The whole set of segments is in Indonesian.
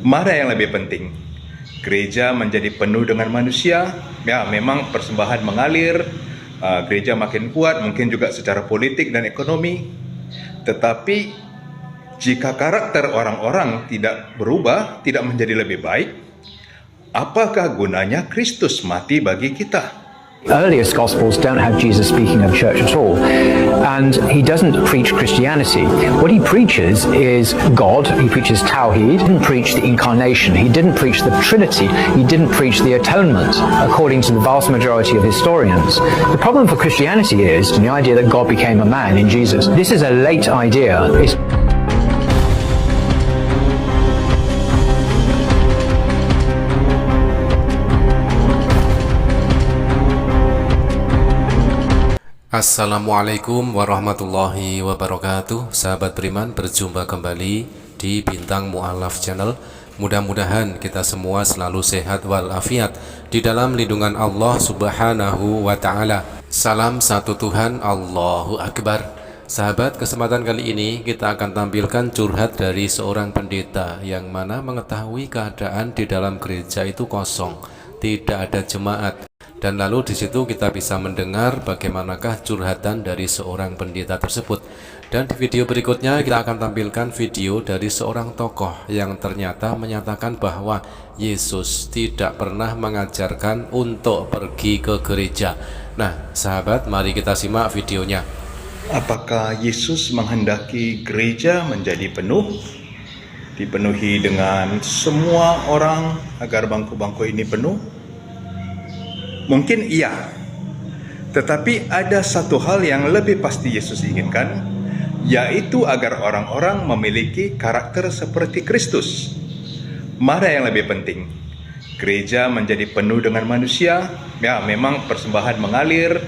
Mana yang lebih penting? Gereja menjadi penuh dengan manusia, ya memang persembahan mengalir, gereja makin kuat, mungkin juga secara politik dan ekonomi. Tetapi jika karakter orang-orang tidak berubah, tidak menjadi lebih baik, apakah gunanya Kristus mati bagi kita? Earliest Gospels don't have Jesus speaking of church at all, and he doesn't preach Christianity. What he preaches is God. He preaches Tawhid. He didn't preach the incarnation. He didn't preach the Trinity. He didn't preach the atonement, according to the vast majority of historians. The problem for Christianity is the idea that God became a man in Jesus. This is a late idea. Assalamualaikum warahmatullahi wabarakatuh. Sahabat beriman, berjumpa kembali di Bintang Mu'alaf Channel. Mudah-mudahan kita semua selalu sehat walafiat di dalam lindungan Allah Subhanahu wa ta'ala. Salam satu Tuhan, Allahu Akbar. Sahabat, kesempatan kali ini kita akan tampilkan curhat dari seorang pendeta yang mana mengetahui keadaan di dalam gereja itu kosong, tidak ada jemaat. Dan lalu di situ kita bisa mendengar bagaimanakah curhatan dari seorang pendeta tersebut. Dan di video berikutnya kita akan tampilkan video dari seorang tokoh yang ternyata menyatakan bahwa Yesus tidak pernah mengajarkan untuk pergi ke gereja. Nah, sahabat, mari kita simak videonya. Apakah Yesus menghendaki gereja menjadi penuh? Dipenuhi dengan semua orang agar bangku-bangku ini penuh? Mungkin iya, tetapi ada satu hal yang lebih pasti Yesus inginkan, yaitu agar orang-orang memiliki karakter seperti Kristus. Mana yang lebih penting? Gereja menjadi penuh dengan manusia, ya memang persembahan mengalir,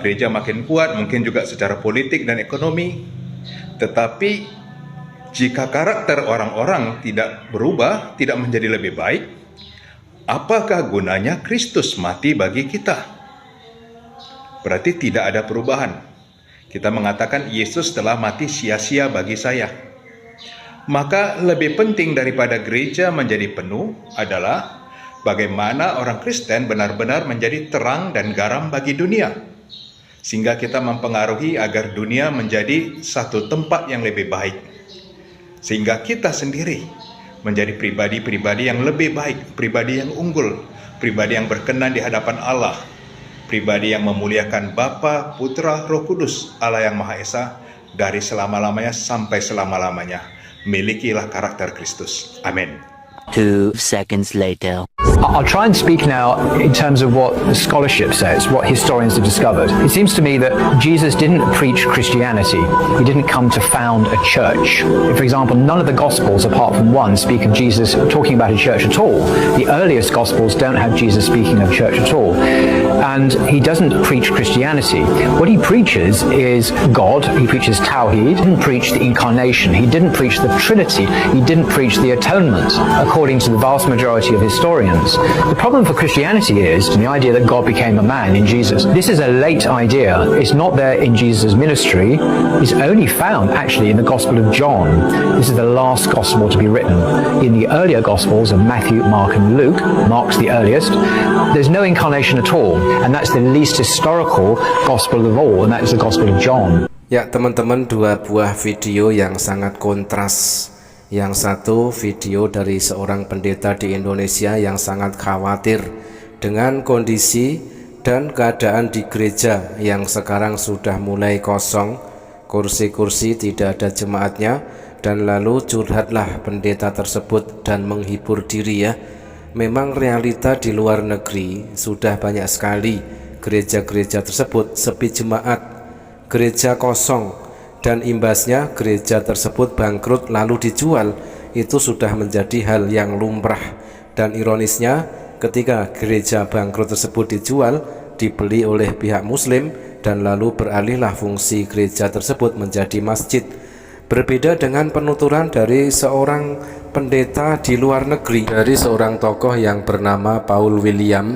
gereja makin kuat, mungkin juga secara politik dan ekonomi. Tetapi jika karakter orang-orang tidak berubah, tidak menjadi lebih baik, apakah gunanya Kristus mati bagi kita? Berarti tidak ada perubahan. Kita mengatakan Yesus telah mati sia-sia bagi saya. Maka lebih penting daripada gereja menjadi penuh adalah bagaimana orang Kristen benar-benar menjadi terang dan garam bagi dunia, sehingga kita mempengaruhi agar dunia menjadi satu tempat yang lebih baik, sehingga kita sendiri menjadi pribadi-pribadi yang lebih baik, pribadi yang unggul, pribadi yang berkenan di hadapan Allah, pribadi yang memuliakan Bapa, Putra, Roh Kudus, Allah yang Maha Esa, dari selama-lamanya sampai selama-lamanya. Milikilah karakter Kristus. Amin. 2 seconds later. I'll try and speak now in terms of what the scholarship says, what historians have discovered. It seems to me that Jesus didn't preach Christianity. He didn't come to found a church. For example, none of the Gospels, apart from one, speak of Jesus talking about a church at all. The earliest Gospels don't have Jesus speaking of church at all. And he doesn't preach Christianity. What he preaches is God. He preaches Tawhid. He didn't preach the incarnation. He didn't preach the Trinity. He didn't preach the atonement, according to the vast majority of historians. The problem for Christianity is the idea that God became a man in Jesus. This is a late idea. It's not there in Jesus' ministry. It's only found actually in the Gospel of John. This is the last Gospel to be written. In the earlier Gospels of Matthew, Mark and Luke, Mark's the earliest, there's no incarnation at all, and that's the least historical Gospel of all, and that is the Gospel of John. Ya teman-teman, dua buah video yang sangat kontras. Yang satu video dari seorang pendeta di Indonesia yang sangat khawatir dengan kondisi dan keadaan di gereja yang sekarang sudah mulai kosong, kursi-kursi tidak ada jemaatnya, dan lalu curhatlah pendeta tersebut dan menghibur diri ya. Memang realita di luar negeri sudah banyak sekali gereja-gereja tersebut sepi jemaat, gereja kosong, dan imbasnya gereja tersebut bangkrut lalu dijual. Itu sudah menjadi hal yang lumrah. Dan ironisnya, ketika gereja bangkrut tersebut dijual, dibeli oleh pihak muslim, dan lalu beralihlah fungsi gereja tersebut menjadi masjid. Berbeda dengan penuturan dari seorang pendeta di luar negeri, dari seorang tokoh yang bernama Paul William,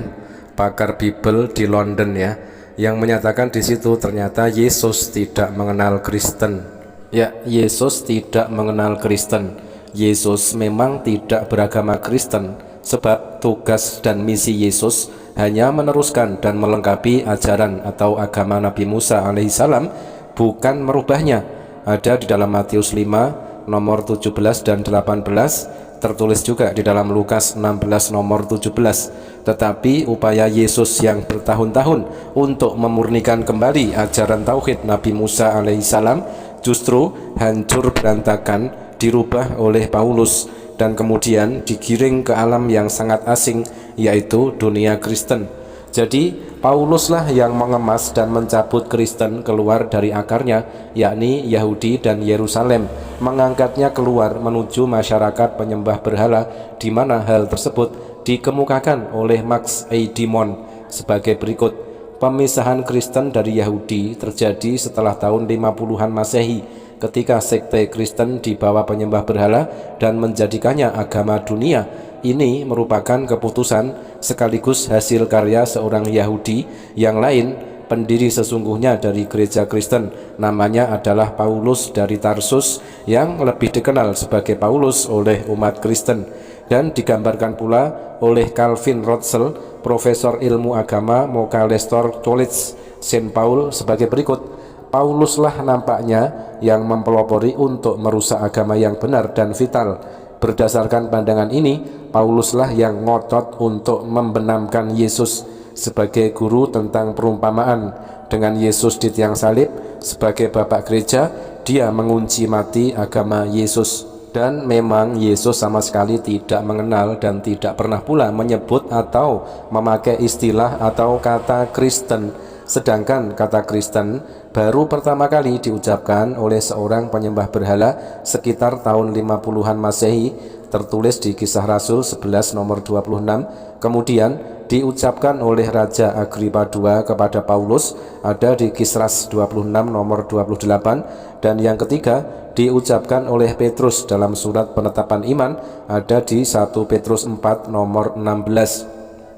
pakar Bible di London ya, yang menyatakan di situ ternyata Yesus tidak mengenal Kristen. Ya, Yesus tidak mengenal Kristen. Yesus memang tidak beragama Kristen, sebab tugas dan misi Yesus hanya meneruskan dan melengkapi ajaran atau agama Nabi Musa alaihissalam, bukan merubahnya. Ada di dalam Matius 5 nomor 17 dan 18, tertulis juga di dalam Lukas 16 nomor 17. Tetapi upaya Yesus yang bertahun-tahun untuk memurnikan kembali ajaran tauhid Nabi Musa alaihissalam justru hancur berantakan, dirubah oleh Paulus, dan kemudian digiring ke alam yang sangat asing, yaitu dunia Kristen. Jadi Pauluslah yang mengemas dan mencabut Kristen keluar dari akarnya, yakni Yahudi dan Yerusalem, mengangkatnya keluar menuju masyarakat penyembah berhala, di mana hal tersebut dikemukakan oleh Max Eidimon sebagai berikut. Pemisahan Kristen dari Yahudi terjadi setelah tahun 50-an Masehi, ketika sekte Kristen dibawa penyembah berhala dan menjadikannya agama dunia. Ini merupakan keputusan sekaligus hasil karya seorang Yahudi yang lain, pendiri sesungguhnya dari gereja Kristen. Namanya adalah Paulus dari Tarsus, yang lebih dikenal sebagai Paulus oleh umat Kristen, dan digambarkan pula oleh Calvin Rotzel, profesor ilmu agama Macalester College, St. Paul, sebagai berikut. Pauluslah nampaknya yang mempelopori untuk merusak agama yang benar dan vital. Berdasarkan pandangan ini, Pauluslah yang ngotot untuk membenamkan Yesus sebagai guru tentang perumpamaan. Dengan Yesus di tiang salib sebagai bapak gereja, dia mengunci mati agama Yesus. Dan memang Yesus sama sekali tidak mengenal dan tidak pernah pula menyebut atau memakai istilah atau kata Kristen. Sedangkan kata Kristen baru pertama kali diucapkan oleh seorang penyembah berhala sekitar tahun 50-an Masehi, tertulis di Kisah Rasul 11 nomor 26. Kemudian diucapkan oleh Raja Agripa II kepada Paulus, ada di Kisras 26 nomor 28. Dan yang ketiga diucapkan oleh Petrus dalam surat penetapan iman, ada di 1 Petrus 4 nomor 16.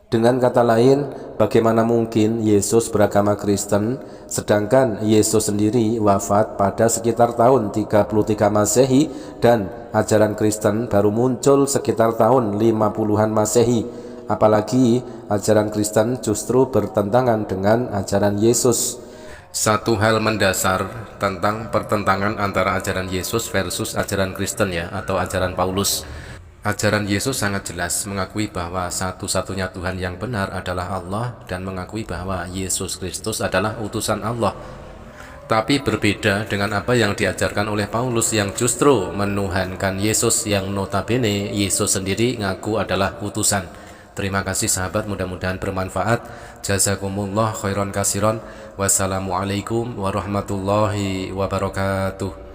Dengan kata lain, bagaimana mungkin Yesus beragama Kristen, sedangkan Yesus sendiri wafat pada sekitar tahun 33 Masehi dan ajaran Kristen baru muncul sekitar tahun 50-an Masehi. Apalagi ajaran Kristen justru bertentangan dengan ajaran Yesus. Satu hal mendasar tentang pertentangan antara ajaran Yesus versus ajaran Kristen, ya, atau ajaran Paulus. Ajaran Yesus sangat jelas mengakui bahwa satu-satunya Tuhan yang benar adalah Allah, dan mengakui bahwa Yesus Kristus adalah utusan Allah. Tapi berbeda dengan apa yang diajarkan oleh Paulus yang justru menuhankan Yesus, yang notabene Yesus sendiri ngaku adalah utusan. Terima kasih sahabat, mudah-mudahan bermanfaat. Jazakumullah khairan kasiron. Wassalamualaikum warahmatullahi wabarakatuh.